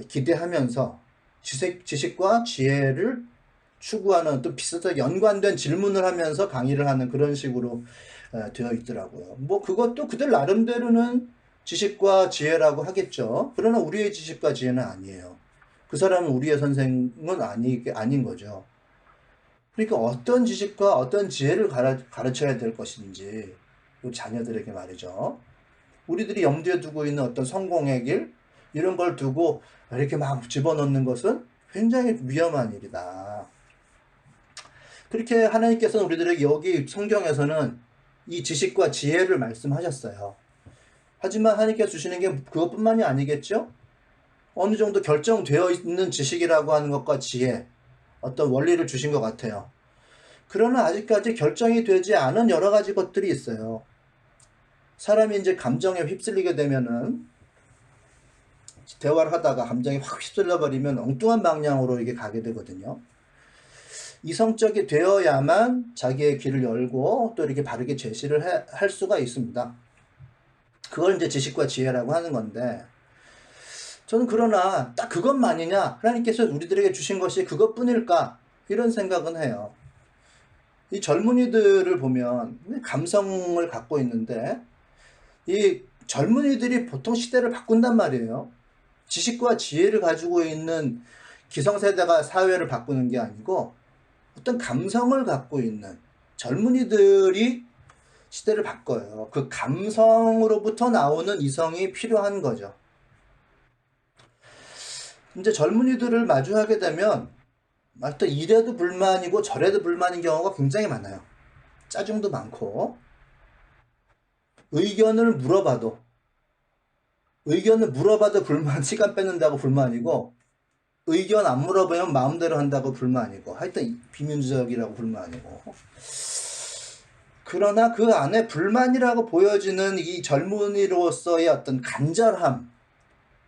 기대하면서 지식과 지혜를 추구하는 또 비슷하게 연관된 질문을 하면서 강의를 하는 그런 식으로 되어 있더라고요. 뭐 그것도 그들 나름대로는 지식과 지혜라고 하겠죠. 그러나 우리의 지식과 지혜는 아니에요. 그 사람은 우리의 선생은 아닌 거죠. 그러니까 어떤 지식과 어떤 지혜를 가르쳐야 될 것인지 우리 자녀들에게 말이죠. 우리들이 염두에 두고 있는 어떤 성공의 길 이런 걸 두고 이렇게 막 집어넣는 것은 굉장히 위험한 일이다. 그렇게 하나님께서는 우리들에게 여기 성경에서는 이 지식과 지혜를 말씀하셨어요. 하지만 하나님께서 주시는 게 그것뿐만이 아니겠죠? 어느 정도 결정되어 있는 지식이라고 하는 것과 지혜, 어떤 원리를 주신 것 같아요. 그러나 아직까지 결정이 되지 않은 여러 가지 것들이 있어요. 사람이 이제 감정에 휩쓸리게 되면은 대화를 하다가 감정이 확 휩쓸려 버리면 엉뚱한 방향으로 이게 가게 되거든요. 이성적이 되어야만 자기의 길을 열고 또 이렇게 바르게 제시를 할 수가 있습니다. 그걸 이제 지식과 지혜라고 하는 건데, 저는 그러나 딱 그것만이냐? 하나님께서 우리들에게 주신 것이 그것뿐일까? 이런 생각은 해요. 이 젊은이들을 보면 감성을 갖고 있는데, 이 젊은이들이 보통 시대를 바꾼단 말이에요. 지식과 지혜를 가지고 있는 기성세대가 사회를 바꾸는 게 아니고 어떤 감성을 갖고 있는 젊은이들이 시대를 바꿔요. 그 감성으로부터 나오는 이성이 필요한 거죠. 이제 젊은이들을 마주하게 되면 어떤 이래도 불만이고 저래도 불만인 경우가 굉장히 많아요. 짜증도 많고 의견을 물어봐도 불만, 시간 뺏는다고 불만이고 의견 안 물어보면 마음대로 한다고 불만이고 하여튼 비민주적이라고 불만이고, 그러나 그 안에 불만이라고 보여지는 이 젊은이로서의 어떤 간절함,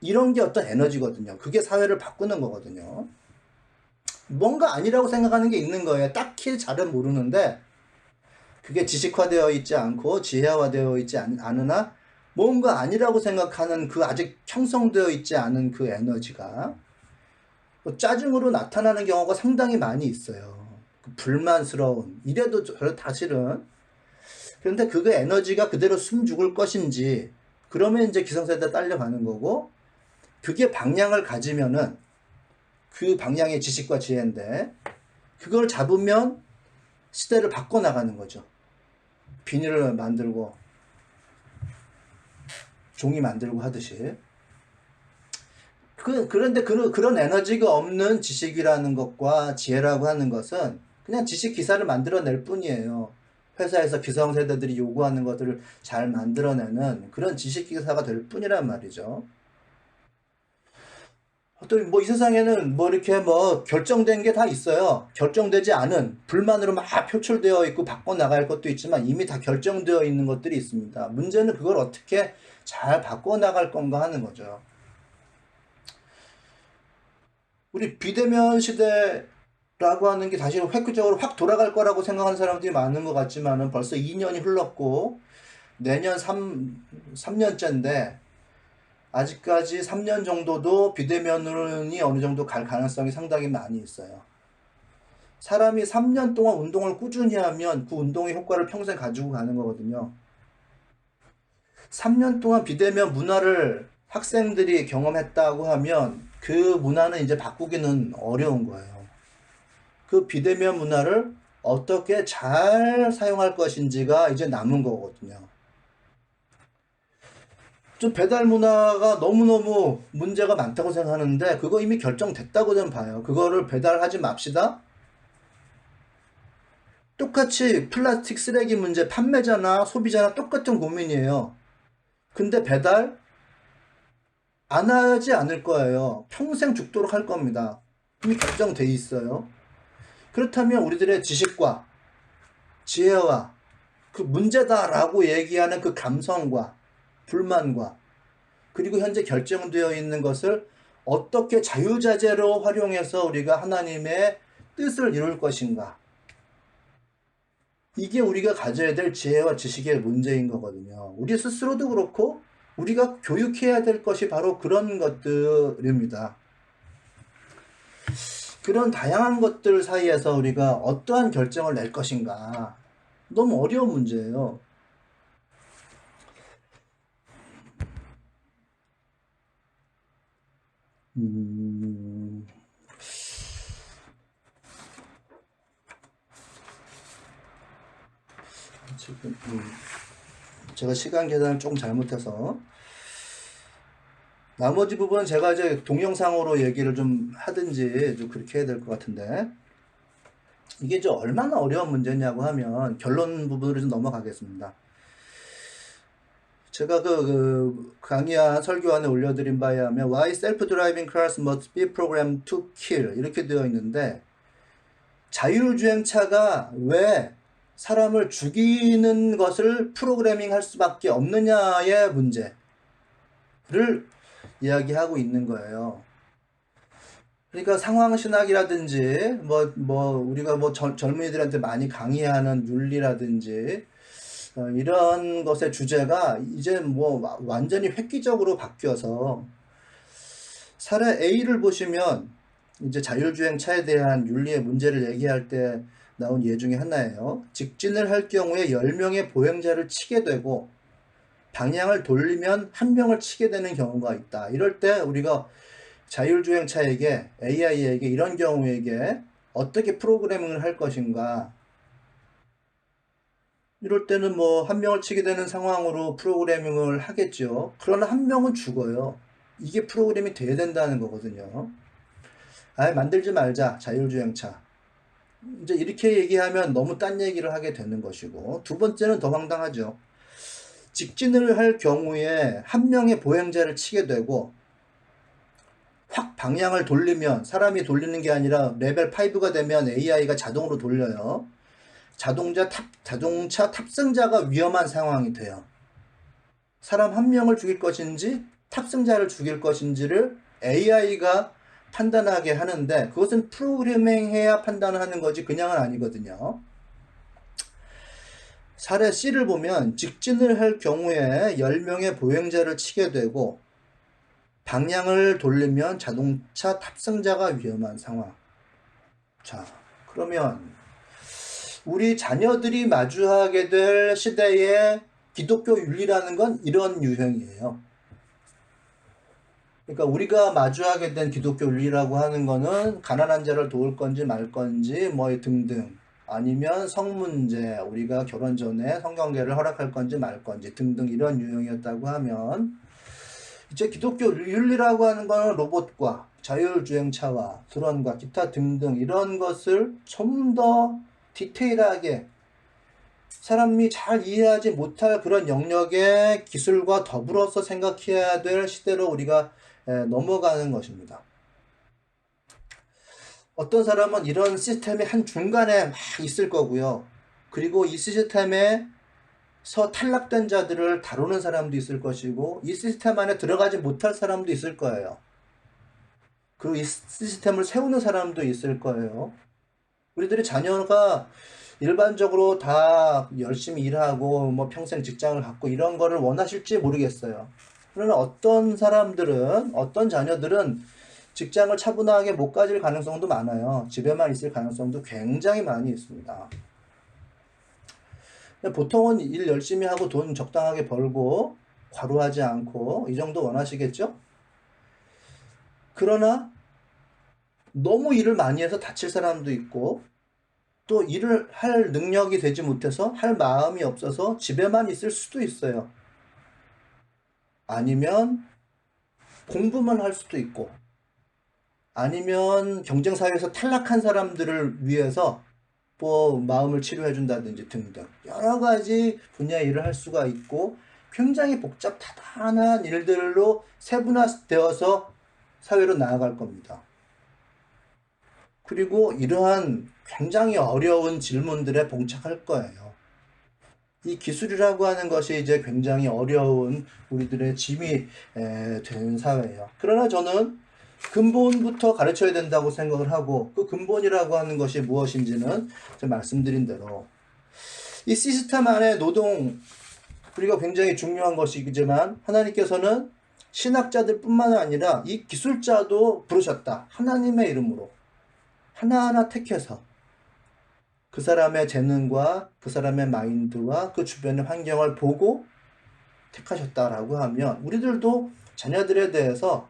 이런 게 어떤 에너지거든요. 그게 사회를 바꾸는 거거든요. 뭔가 아니라고 생각하는 게 있는 거예요. 딱히 잘은 모르는데 그게 지식화되어 있지 않고 지혜화되어 있지 않으나 뭔가 아니라고 생각하는 그 아직 형성되어 있지 않은 그 에너지가 짜증으로 나타나는 경우가 상당히 많이 있어요. 그 불만스러운, 이래도 저래도 사실은. 그런데 그 에너지가 그대로 숨 죽을 것인지, 그러면 이제 기성세대 딸려가는 거고, 그게 방향을 가지면은 그 방향의 지식과 지혜인데, 그걸 잡으면 시대를 바꿔나가는 거죠. 비닐을 만들고 종이 만들고 하듯이. 그런데 그런 에너지가 없는 지식이라는 것과 지혜라고 하는 것은 그냥 지식 기사를 만들어낼 뿐이에요. 회사에서 기성세대들이 요구하는 것들을 잘 만들어내는 그런 지식 기사가 될 뿐이란 말이죠. 또 뭐 이 세상에는 뭐 이렇게 뭐 결정된 게 다 있어요. 결정되지 않은 불만으로 막 표출되어 있고 바꿔나갈 것도 있지만 이미 다 결정되어 있는 것들이 있습니다. 문제는 그걸 어떻게 잘 바꿔나갈 건가 하는 거죠. 우리 비대면 시대라고 하는 게 다시 획기적으로 확 돌아갈 거라고 생각하는 사람들이 많은 것 같지만은 벌써 2년이 흘렀고 내년 3년째인데 아직까지 3년 정도도 비대면이 어느 정도 갈 가능성이 상당히 많이 있어요. 사람이 3년 동안 운동을 꾸준히 하면 그 운동의 효과를 평생 가지고 가는 거거든요. 3년 동안 비대면 문화를 학생들이 경험했다고 하면 그 문화는 이제 바꾸기는 어려운 거예요. 그 비대면 문화를 어떻게 잘 사용할 것인지가 이제 남은 거거든요. 좀 배달 문화가 너무너무 문제가 많다고 생각하는데 그거 이미 결정됐다고 좀 봐요. 그거를 배달하지 맙시다. 똑같이 플라스틱 쓰레기 문제, 판매자나 소비자나 똑같은 고민이에요. 근데 배달 안 하지 않을 거예요. 평생 죽도록 할 겁니다. 이미 결정돼 있어요. 그렇다면 우리들의 지식과 지혜와 그 문제다라고 얘기하는 그 감성과 불만과 그리고 현재 결정되어 있는 것을 어떻게 자유자재로 활용해서 우리가 하나님의 뜻을 이룰 것인가. 이게 우리가 가져야 될 지혜와 지식의 문제인 거거든요. 우리 스스로도 그렇고 우리가 교육해야 될 것이 바로 그런 것들입니다. 그런 다양한 것들 사이에서 우리가 어떠한 결정을 낼 것인가 너무 어려운 문제예요. 지금 제가 시간 계산을 조금 잘못해서 나머지 부분은 제가 이제 동영상으로 얘기를 좀 하든지 좀 그렇게 해야 될 것 같은데, 이게 이제 얼마나 어려운 문제냐고 하면 결론 부분으로 좀 넘어가겠습니다. 제가 그 강의한 설교안에 올려드린 바에 하면 Why self-driving cars must be programmed to kill 이렇게 되어 있는데, 자율주행차가 왜 사람을 죽이는 것을 프로그래밍 할 수밖에 없느냐의 문제를 이야기하고 있는 거예요. 그러니까 상황신학이라든지 우리가 젊은이들한테 많이 강의하는 윤리라든지 이런 것의 주제가 이제 완전히 획기적으로 바뀌어서, 사례 A를 보시면 이제 자율주행차에 대한 윤리의 문제를 얘기할 때 나온 예 중에 하나예요. 직진을 할 경우에 10명의 보행자를 치게 되고 방향을 돌리면 1명을 치게 되는 경우가 있다. 이럴 때 우리가 자율주행차에게, AI에게 이런 경우에게 어떻게 프로그래밍을 할 것인가. 이럴 때는 1명을 치게 되는 상황으로 프로그래밍을 하겠죠. 그러나 1명은 죽어요. 이게 프로그램이 돼야 된다는 거거든요. 아예 만들지 말자, 자율주행차. 이제 이렇게 얘기하면 너무 딴 얘기를 하게 되는 것이고, 두 번째는 더 황당하죠. 직진을 할 경우에 1명의 보행자를 치게 되고 확 방향을 돌리면, 사람이 돌리는 게 아니라 레벨 5가 되면 AI가 자동으로 돌려요. 자동차 탑승자가 위험한 상황이 돼요. 사람 1명을 죽일 것인지 탑승자를 죽일 것인지를 AI가 판단하게 하는데, 그것은 프로그래밍해야 판단하는 거지 그냥은 아니거든요. 사례 C를 보면 직진을 할 경우에 10명의 보행자를 치게 되고 방향을 돌리면 자동차 탑승자가 위험한 상황. 자, 그러면 우리 자녀들이 마주하게 될 시대의 기독교 윤리라는 건 이런 유형이에요. 그러니까 우리가 마주하게 된 기독교 윤리라고 하는 거는 가난한 자를 도울 건지 말 건지 등등, 아니면 성문제, 우리가 결혼 전에 성관계를 허락할 건지 말 건지 등등 이런 유형이었다고 하면, 이제 기독교 윤리라고 하는 거는 로봇과 자율주행차와 드론과 기타 등등 이런 것을 좀 더 디테일하게 사람이 잘 이해하지 못할 그런 영역의 기술과 더불어서 생각해야 될 시대로 우리가 넘어가는 것입니다. 어떤 사람은 이런 시스템이 한 중간에 막 있을 거고요. 그리고 이 시스템에서 탈락된 자들을 다루는 사람도 있을 것이고, 이 시스템 안에 들어가지 못할 사람도 있을 거예요. 그리고 이 시스템을 세우는 사람도 있을 거예요. 우리들의 자녀가 일반적으로 다 열심히 일하고 평생 직장을 갖고 이런 거를 원하실지 모르겠어요. 그러나 어떤 사람들은, 어떤 자녀들은 직장을 차분하게 못 가질 가능성도 많아요. 집에만 있을 가능성도 굉장히 많이 있습니다. 보통은 일 열심히 하고 돈 적당하게 벌고 과로하지 않고 이 정도 원하시겠죠? 그러나 너무 일을 많이 해서 다칠 사람도 있고, 또 일을 할 능력이 되지 못해서, 할 마음이 없어서 집에만 있을 수도 있어요. 아니면 공부만 할 수도 있고, 아니면 경쟁사회에서 탈락한 사람들을 위해서 마음을 치료해준다든지 등등 여러 가지 분야의 일을 할 수가 있고, 굉장히 복잡다단한 일들로 세분화되어서 사회로 나아갈 겁니다. 그리고 이러한 굉장히 어려운 질문들에 봉착할 거예요. 이 기술이라고 하는 것이 이제 굉장히 어려운 우리들의 짐이 된 사회예요. 그러나 저는 근본부터 가르쳐야 된다고 생각을 하고, 그 근본이라고 하는 것이 무엇인지는 제가 말씀드린 대로 이 시스템 안에 노동 우리가 굉장히 중요한 것이지만 하나님께서는 신학자들 뿐만 아니라 이 기술자도 부르셨다. 하나님의 이름으로 하나하나 택해서 그 사람의 재능과 그 사람의 마인드와 그 주변의 환경을 보고 택하셨다라고 하면 우리들도 자녀들에 대해서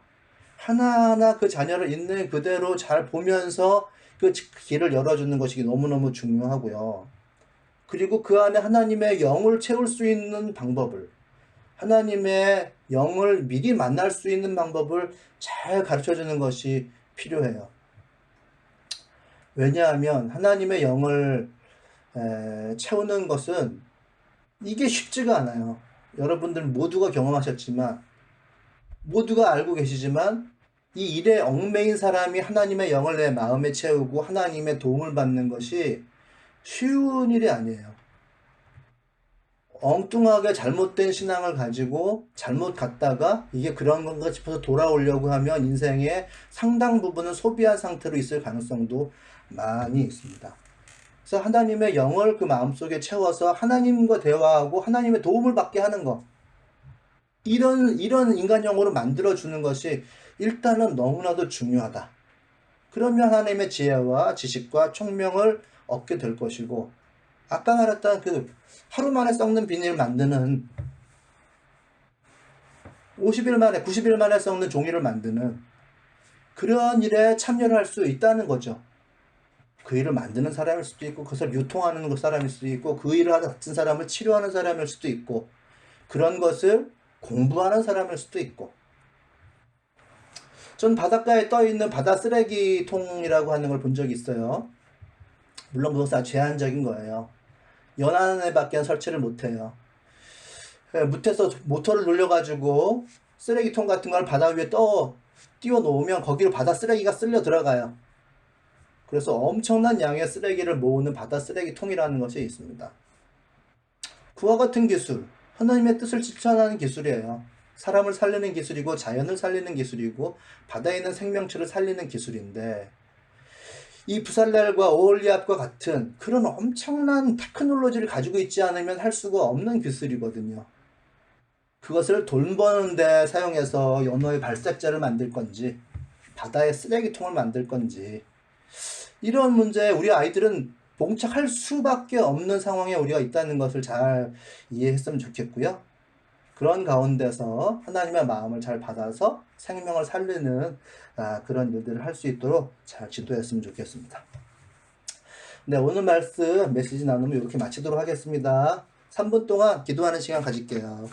하나하나 그 자녀를 있는 그대로 잘 보면서 그 길을 열어주는 것이 너무너무 중요하고요. 그리고 그 안에 하나님의 영을 채울 수 있는 방법을, 하나님의 영을 미리 만날 수 있는 방법을 잘 가르쳐주는 것이 필요해요. 왜냐하면 하나님의 영을 채우는 것은 이게 쉽지가 않아요. 여러분들 모두가 경험하셨지만, 모두가 알고 계시지만 이 일에 얽매인 사람이 하나님의 영을 내 마음에 채우고 하나님의 도움을 받는 것이 쉬운 일이 아니에요. 엉뚱하게 잘못된 신앙을 가지고 잘못 갔다가 이게 그런 건가 싶어서 돌아오려고 하면 인생의 상당 부분은 소비한 상태로 있을 가능성도 많이 있습니다. 그래서 하나님의 영을 그 마음속에 채워서 하나님과 대화하고 하나님의 도움을 받게 하는 것, 이런 인간형으로 만들어주는 것이 일단은 너무나도 중요하다. 그러면 하나님의 지혜와 지식과 총명을 얻게 될 것이고, 아까 말했던 그 하루 만에 썩는 비닐 만드는 50일 만에 90일 만에 썩는 종이를 만드는 그런 일에 참여를 할 수 있다는 거죠. 그 일을 만드는 사람일 수도 있고 그것을 유통하는 사람일 수도 있고 그 일을 같은 사람을 치료하는 사람일 수도 있고 그런 것을 공부하는 사람일 수도 있고. 전 바닷가에 떠있는 바다 쓰레기통이라고 하는 걸 본 적이 있어요. 물론 그것은 아주 제한적인 거예요. 연안에 밖에 설치를 못해요. 밑에서 모터를 눌려가지고 쓰레기통 같은 걸 바다 위에 띄워 놓으면 거기로 바다 쓰레기가 쓸려 들어가요. 그래서 엄청난 양의 쓰레기를 모으는 바다 쓰레기통이라는 것이 있습니다. 그와 같은 기술, 하나님의 뜻을 실천하는 기술이에요. 사람을 살리는 기술이고 자연을 살리는 기술이고 바다에 있는 생명체를 살리는 기술인데, 이 부살렐과 오홀리압과 같은 그런 엄청난 테크놀로지를 가지고 있지 않으면 할 수가 없는 기술이거든요. 그것을 돈 버는 데 사용해서 연어의 발색제를 만들 건지 바다의 쓰레기통을 만들 건지, 이런 문제에 우리 아이들은 봉착할 수밖에 없는 상황에 우리가 있다는 것을 잘 이해했으면 좋겠고요. 그런 가운데서 하나님의 마음을 잘 받아서 생명을 살리는 그런 일들을 할 수 있도록 잘 지도했으면 좋겠습니다. 네, 오늘 말씀 메시지 나눔을 이렇게 마치도록 하겠습니다. 3분 동안 기도하는 시간 가질게요.